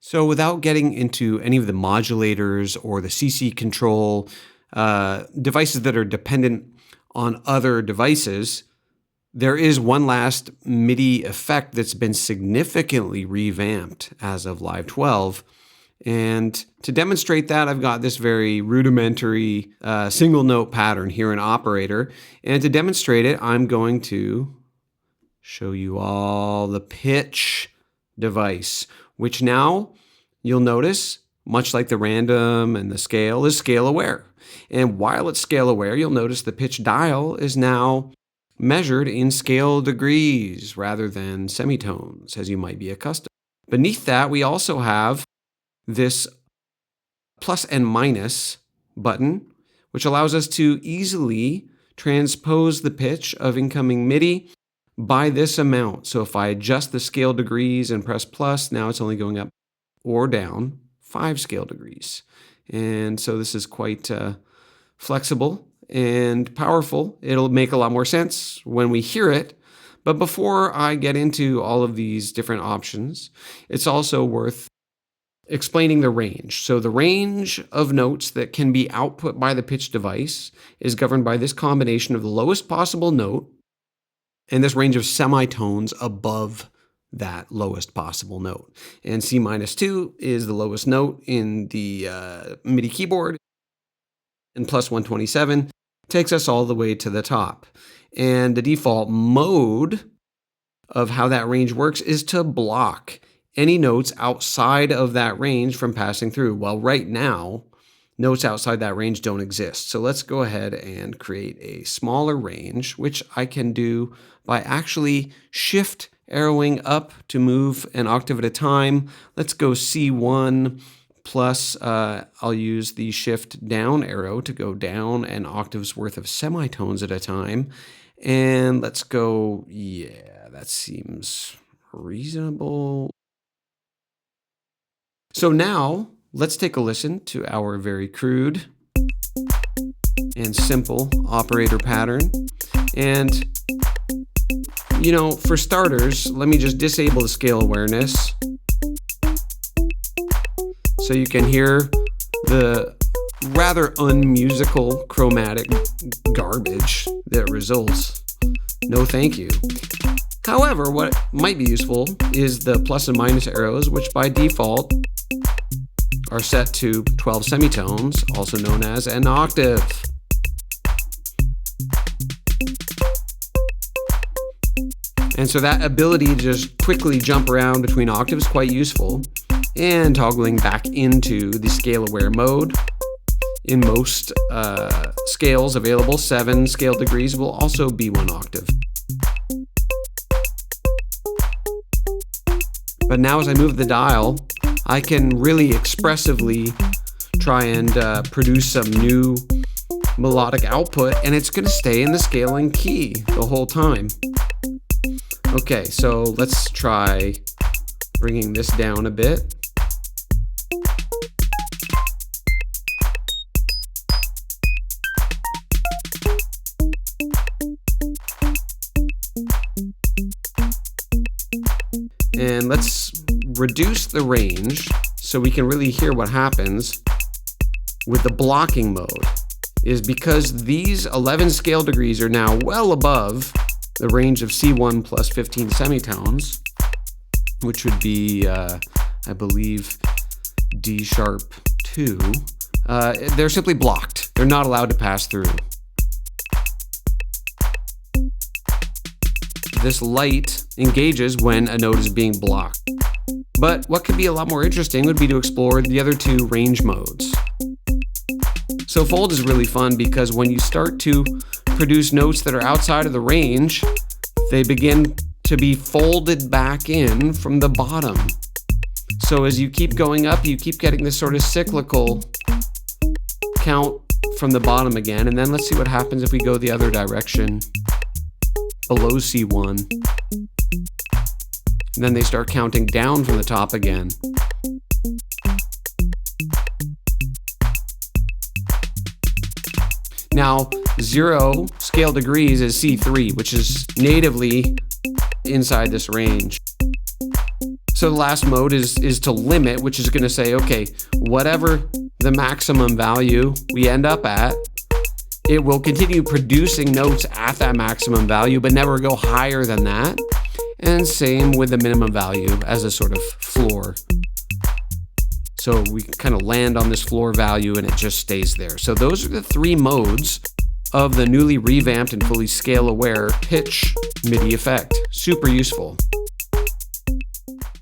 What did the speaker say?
So without getting into any of the modulators or the CC control devices that are dependent on other devices, there is one last MIDI effect that's been significantly revamped as of Live 12. And to demonstrate that, I've got this very rudimentary single note pattern here in Operator. And to demonstrate it, I'm going to show you all the pitch device, which now you'll notice, much like the random and the scale, is scale aware. And while it's scale aware, you'll notice the pitch dial is now measured in scale degrees rather than semitones, as you might be accustomed. Beneath that, we also have this plus and minus button, which allows us to easily transpose the pitch of incoming MIDI by this amount. So if I adjust the scale degrees and press plus, now it's only going up or down 5 scale degrees. And so this is quite flexible and powerful. It'll make a lot more sense when we hear it. But before I get into all of these different options, it's also worth explaining the range. So the range of notes that can be output by the pitch device is governed by this combination of the lowest possible note and this range of semitones above that lowest possible note. And C-2 is the lowest note in the MIDI keyboard, and plus 127 takes us all the way to the top. And the default mode of how that range works is to block any notes outside of that range from passing through. Well, right now, notes outside that range don't exist. So let's go ahead and create a smaller range, which I can do by actually shift arrowing up to move an octave at a time. Let's go C1 plus I'll use the shift down arrow to go down an octave's worth of semitones at a time. And let's go, yeah, that seems reasonable. So now let's take a listen to our very crude and simple operator pattern. And, you know, for starters, let me just disable the scale awareness so you can hear the rather unmusical chromatic garbage that results. No thank you. However, what might be useful is the plus and minus arrows, which by default are set to 12 semitones, also known as an octave. And so that ability to just quickly jump around between octaves is quite useful. And toggling back into the scale aware mode. In most scales available, 7 scale degrees will also be 1 octave. But now as I move the dial, I can really expressively try and produce some new melodic output, and it's going to stay in the scaling key the whole time. Okay, so let's try bringing this down a bit. And let's reduce the range so we can really hear what happens with the blocking mode. Is because these 11 scale degrees are now well above the range of C1 plus 15 semitones, which would be, I believe, D sharp 2. They're simply blocked. They're not allowed to pass through. This light engages when a note is being blocked. But what could be a lot more interesting would be to explore the other 2 range modes. So fold is really fun because when you start to produce notes that are outside of the range, they begin to be folded back in from the bottom. So as you keep going up, you keep getting this sort of cyclical count from the bottom again. And then let's see what happens if we go the other direction, below C1. And then they start counting down from the top again. Now, 0 scale degrees is C3, which is natively inside this range. So the last mode is to limit, which is going to say, okay, whatever the maximum value we end up at, it will continue producing notes at that maximum value, but never go higher than that. And same with the minimum value as a sort of floor. So we kind of land on this floor value and it just stays there. So those are the three modes of the newly revamped and fully scale-aware pitch MIDI effect. Super useful.